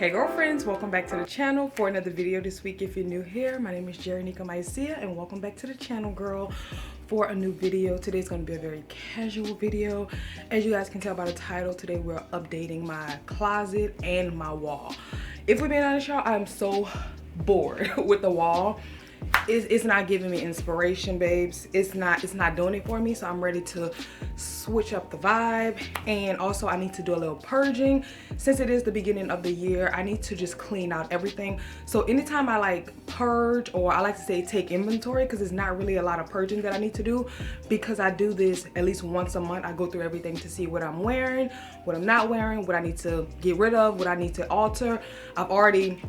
Hey girlfriends, welcome back to the channel for another video this week. If you're new here, my name is GeranikaMycia and welcome back to the channel, girl, for a new video. Today's going to be a very casual video. As you guys can tell by the title, today we're updating my closet and my wall. If we're being honest, y'all, I'm so bored with the wall. It's not giving me inspiration, babes. It's not doing it for me, so I'm ready to switch up the vibe. And also I need to do a little purging. Since it is the beginning of the year, I need to just clean out everything. So anytime I like purge, or I like to say take inventory, because it's not really a lot of purging that I need to do, because I do this at least once a month. I go through everything to see what I'm wearing, what I'm not wearing, what I need to get rid of, what I need to alter. I've already,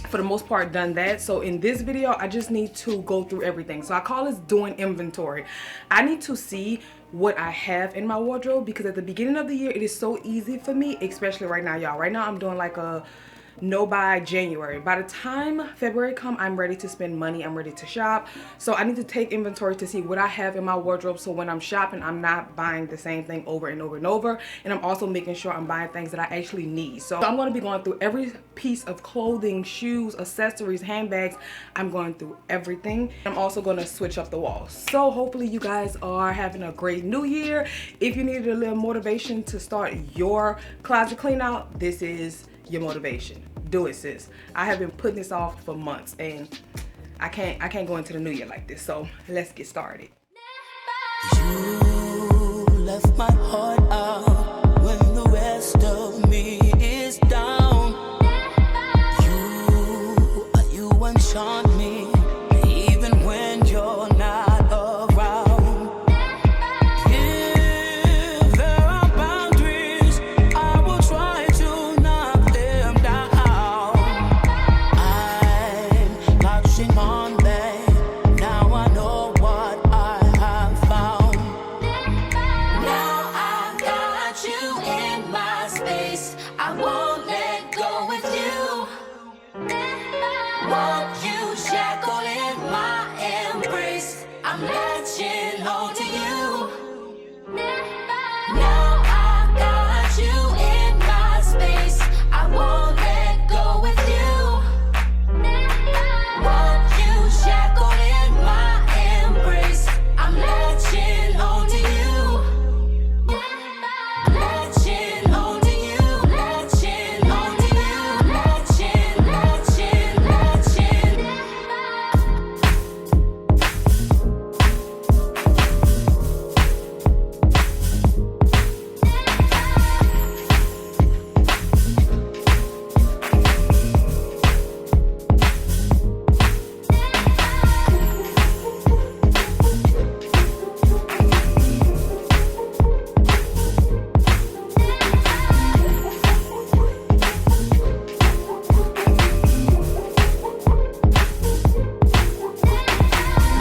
for the most part, done that. So in this video, I just need to go through everything. So I call this doing inventory. I need to see what I have in my wardrobe, because at the beginning of the year, it is so easy for me, especially right now, y'all. Right now, I'm doing like a no buy January. By the time February come, I'm ready to spend money. I'm ready to shop. So I need to take inventory to see what I have in my wardrobe, so when I'm shopping, I'm not buying the same thing over and over and over. And I'm also making sure I'm buying things that I actually need. So I'm going to be going through every piece of clothing, shoes, accessories, handbags. I'm going through everything. I'm also going to switch up the walls. So hopefully you guys are having a great new year. If you needed a little motivation to start your closet clean out, this is your motivation. Do it, sis. I have been putting this off for months, and I can't go into the new year like this. So let's get started. You left my heart out when the rest of me is down. You enchant me even when you're not around. If there are boundaries, I will try to knock them down. I'm latching on them. Now I know what I have found. Now I've got you in my space. I won't let go with you. Want you shackled in my embrace. I'm latching on to you. Now I've got you in my space. I won't let go with you. Want you shackled in my embrace. I'm latching on to you. Latching on to you. Latching on to you. Latching, latching, latching.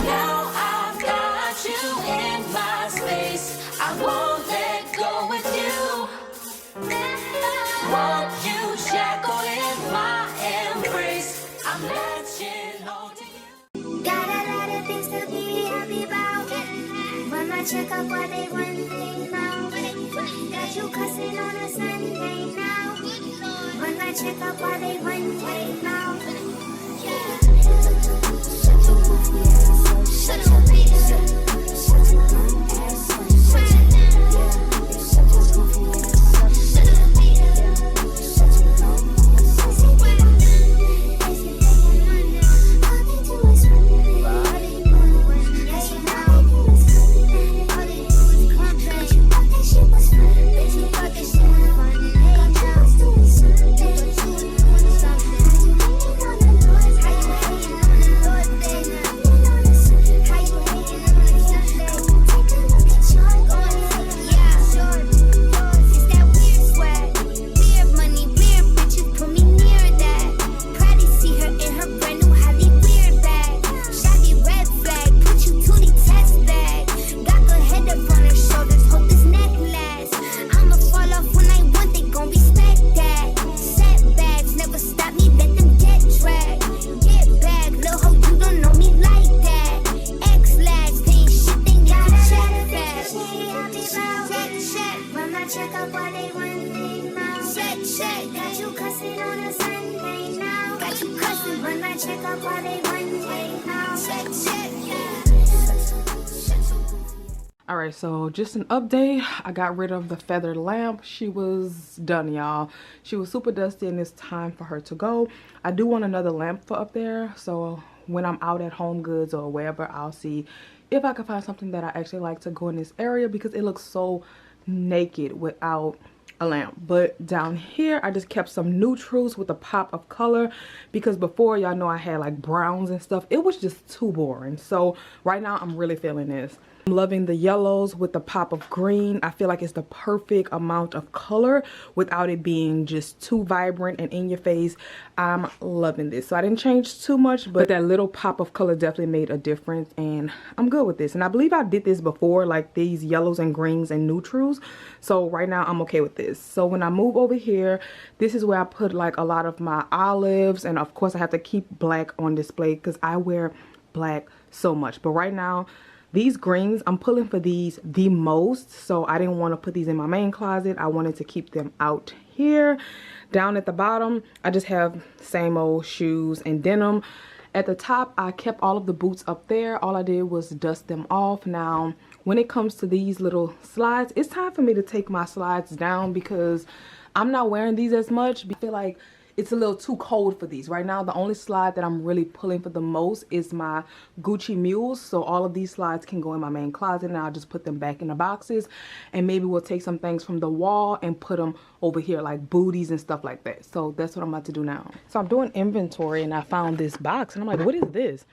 Now I've got you in my space. I won't let go with you. Want you shackled in my embrace. I'm latching on to you. Got a lot of things to be happy about. When I check up what they want thing now. Got you cussing on a Sunday now. When I check up what they want thing now. Shut your bitch. Shut your ass. Check up what they want, they now. Check. Got you cussing on a Sunday now. Got you cussing when I check up while they Monday now. Check, yeah. All right, so just an update. I got rid of the feathered lamp. She was done, y'all. She was super dusty and it's time for her to go. I do want another lamp for up there, so when I'm out at Home Goods or wherever, I'll see if I can find something that I actually like to go in this area, because it looks so naked without a lamp. But down here I just kept some neutrals with a pop of color, because before, y'all know, I had like browns and stuff. It was just too boring. So right now I'm really feeling this. I'm loving the yellows with the pop of green. I feel like it's the perfect amount of color without it being just too vibrant and in your face. I'm loving this. So I didn't change too much, but that little pop of color definitely made a difference, and I'm good with this. And I believe I did this before, like these yellows and greens and neutrals. So right now I'm okay with this. So when I move over here, this is where I put like a lot of my olives, and of course I have to keep black on display because I wear black so much. But right now, these greens, I'm pulling for these the most, so I didn't want to put these in my main closet. I wanted to keep them out here. Down at the bottom, I just have same old shoes and denim. At the top, I kept all of the boots up there. All I did was dust them off. Now, when it comes to these little slides, it's time for me to take my slides down because I'm not wearing these as much. I feel like it's a little too cold for these. Right now, the only slide that I'm really pulling for the most is my Gucci mules. So all of these slides can go in my main closet, and I'll just put them back in the boxes. And maybe we'll take some things from the wall and put them over here, like booties and stuff like that. So that's what I'm about to do now. So I'm doing inventory, and I found this box, and I'm like, what is this?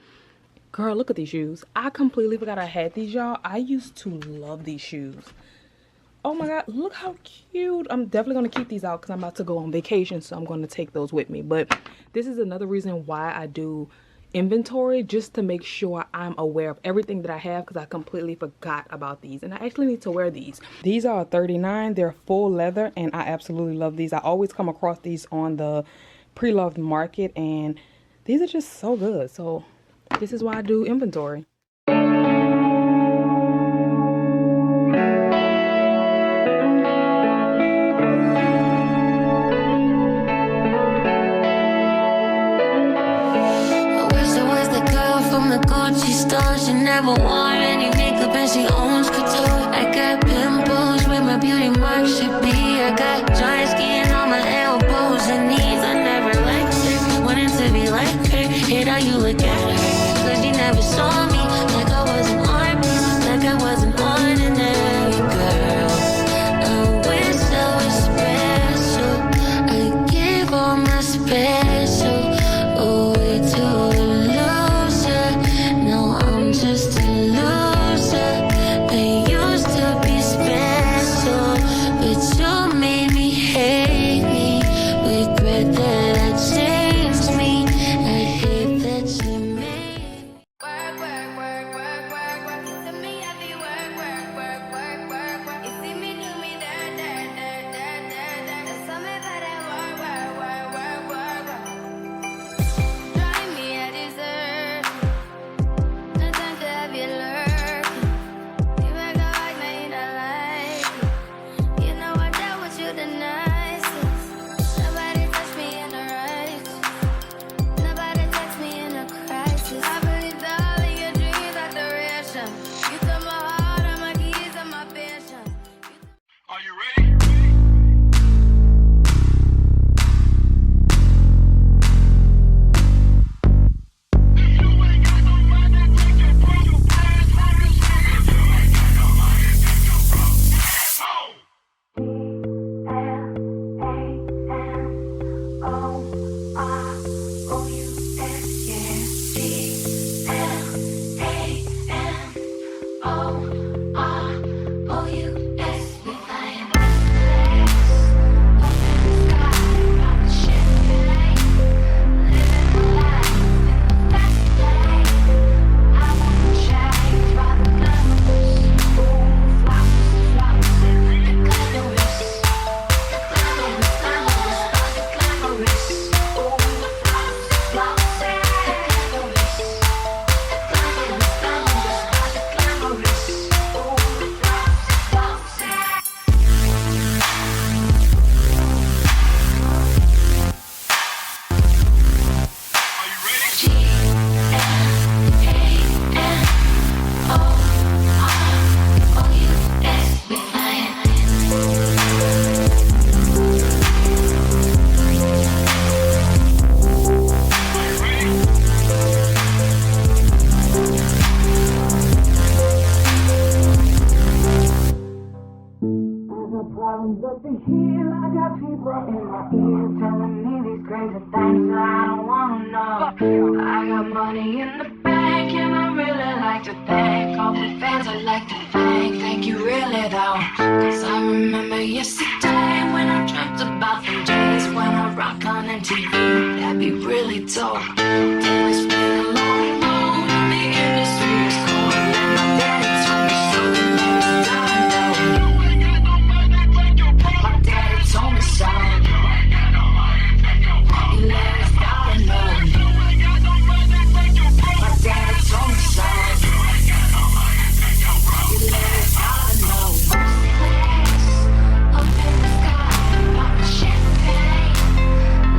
Girl, look at these shoes. I completely forgot I had these, y'all. I used to love these shoes. Oh my god, look how cute. I'm definitely going to keep these out because I'm about to go on vacation, so I'm going to take those with me. But this is another reason why I do inventory, just to make sure I'm aware of everything that I have, because I completely forgot about these, and I actually need to wear these. These are $39. They're full leather, and I absolutely love these. I always come across these on the pre-loved market, and these are just so good. So this is why I do inventory. She never wore any makeup and she owns couture. I got pimples where my beauty mark should be. I got dry skin on my elbows and knees. I never liked her, wanted to be like her. Hate how you look at her, cause you never saw me like I was an artist, like I was an ordinary girl. I wish I was special. I give all my special away to a loser. Now I'm just a loser. I used to be special, but you made me hate me. Regret that I changed me. I hate that you got problems up in here. I got people in my ear telling me these crazy things that I don't wanna know. I got money in the bank and I really like to thank all the fans I like to thank you really though. Cause I remember yesterday when I dreamt about them days when I rock on MTV. That'd be really dope. Then it's been a long road and the industry is cold. And my daddy told me so, and now it's done though. My daddy told me so. He let his daughter know. My daddy told me so. He let his daughter know. Up in the sky, popping champagne,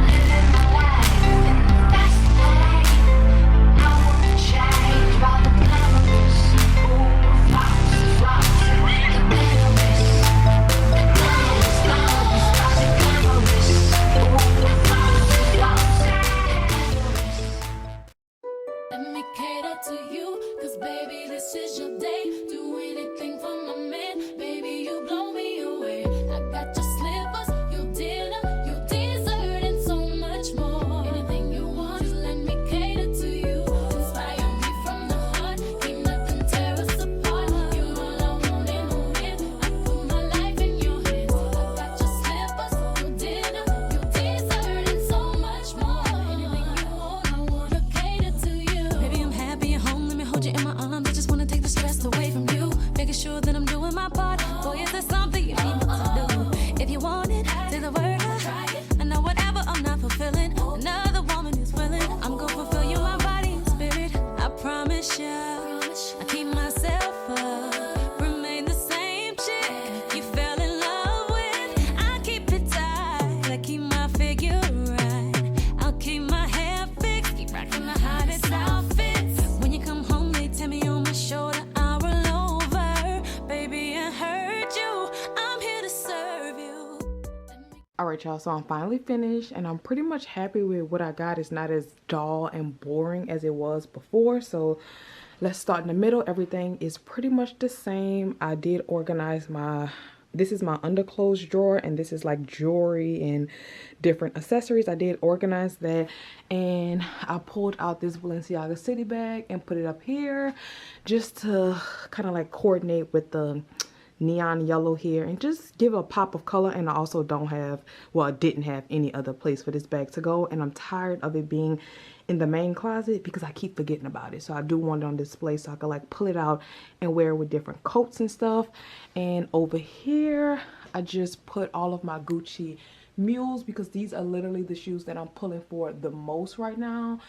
living my life in the fast lane. I wanna change all the glamorous, ooh, flowers, the glamorous, Let me cater to you, cause baby, this is your day. Do anything for my man, baby, you blow me away. I got your slippers, your dinner, your dessert, and so much more. Anything you want, just let me cater to you. Inspire me from the heart, keep nothing tear us apart. You're all I want in a man, I put my life in your hands. I got your slippers, your dinner, your dessert, and so much more. Anything you want, I wanna cater to you. Baby, I'm happy at home, let me hold you in my arms. I just wanna take the stress away from you, making sure that I'm doing my part. Boy, is there something you need me to do? If you want it, say the word. I know whatever I'm not fulfilling, another woman is willing. I'm gonna fulfill you, my body and spirit. I promise you, I keep myself up, remain the same chick you fell in love with. I keep it tight, I keep my figure right. I'll keep my hair fixed, keep rocking the hottest outfits. When you come home, they tell me on my shoulder, I'll roll over. Baby, I heard you, I'm here to serve you. All right, y'all, so I'm finally finished and I'm pretty much happy with what I got. It's not as dull and boring as it was before. So let's start in the middle. Everything is pretty much the same. I did organize this is my underclothes drawer, and this is like jewelry and different accessories. I did organize that, and I pulled out this Balenciaga city bag and put it up here just to kind of like coordinate with the neon yellow here and just give a pop of color. And I also didn't have any other place for this bag to go, and I'm tired of it being in the main closet because I keep forgetting about it. So I do want it on display so I can like pull it out and wear it with different coats and stuff. And over here I just put all of my Gucci mules because these are literally the shoes that I'm pulling for the most right now,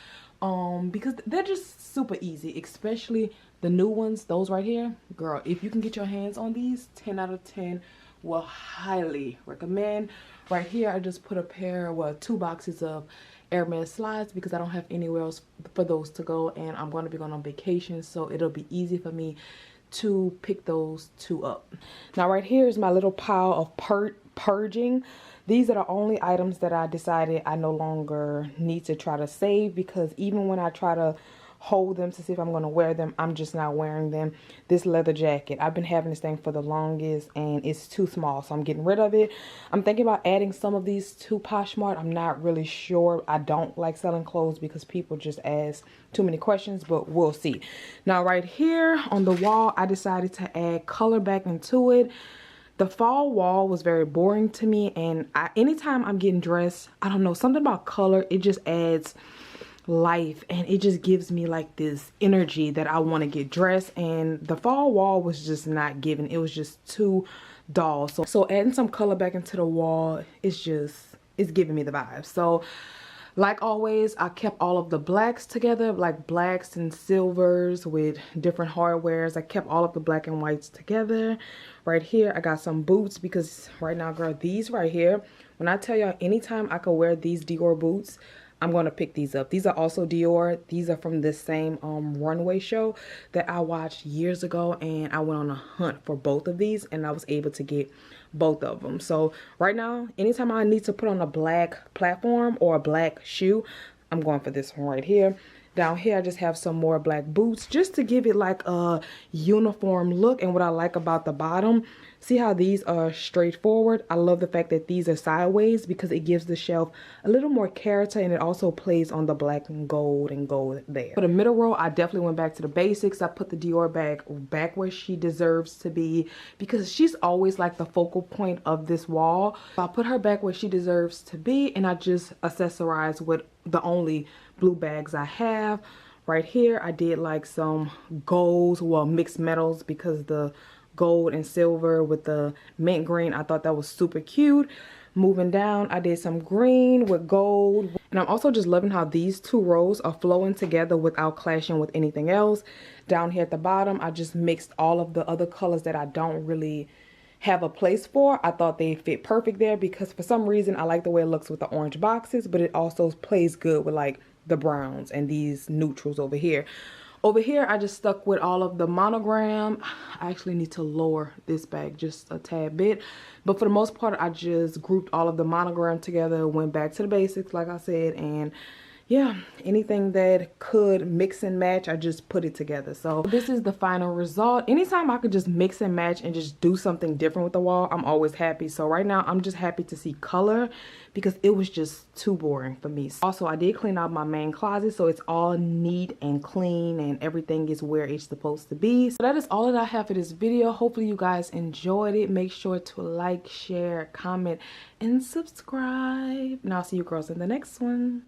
because they're just super easy, especially the new ones. Those right here, girl, if you can get your hands on these, 10 out of 10 will highly recommend. Right here I just put a pair, well, 2 boxes of Hermes slides because I don't have anywhere else for those to go, and I'm going to be going on vacation, so it'll be easy for me to pick those 2 up. Now right here is my little pile of purging. These are the only items that I decided I no longer need to try to save, because even when I try to hold them to see if I'm going to wear them, I'm just not wearing them. This leather jacket, I've been having this thing for the longest and it's too small, so I'm getting rid of it. I'm thinking about adding some of these to Poshmark. I'm not really sure. I don't like selling clothes because people just ask too many questions, but we'll see. Now right here on the wall, I decided to add color back into it. The fall wall was very boring to me, and anytime I'm getting dressed, I don't know, something about color, it just adds life and it just gives me like this energy that I want to get dressed. And the fall wall was just not giving. It was just too dull. So adding some color back into the wall, it's giving me the vibe. So like always, I kept all of the blacks together, like blacks and silvers with different hardwares. I kept all of the black and whites together. Right here I got some boots because right now, girl, these right here, when I tell y'all, anytime I could wear these Dior boots, I'm going to pick these up. These are also Dior. These are from this same runway show that I watched years ago, and I went on a hunt for both of these and I was able to get both of them. So right now, anytime I need to put on a black platform or a black shoe, I'm going for this one right here. Down here I just have some more black boots just to give it like a uniform look. And what I like about the bottom, see how these are straightforward? I love the fact that these are sideways because it gives the shelf a little more character, and it also plays on the black and gold there. For the middle row, I definitely went back to the basics. I put the Dior bag back where she deserves to be because she's always like the focal point of this wall. So I put her back where she deserves to be, and I just accessorized with the only blue bags I have. Right here, I did like some golds, well, mixed metals, because the gold and silver with the mint green, I thought that was super cute. Moving down, I did some green with gold, and I'm also just loving how these two rows are flowing together without clashing with anything else. Down here at the bottom, I just mixed all of the other colors that I don't really have a place for. I thought they fit perfect there because for some reason I like the way it looks with the orange boxes, but it also plays good with like the browns and these neutrals over here. Over here, I just stuck with all of the monogram. I actually need to lower this bag just a tad bit. But for the most part, I just grouped all of the monogram together, went back to the basics, like I said. And yeah, anything that could mix and match, I just put it together. So this is the final result. Anytime I could just mix and match and just do something different with the wall, I'm always happy. So right now, I'm just happy to see color because it was just too boring for me. Also, I did clean out my main closet, so it's all neat and clean and everything is where it's supposed to be. So that is all that I have for this video. Hopefully you guys enjoyed it. Make sure to like, share, comment, and subscribe. And I'll see you girls in the next one.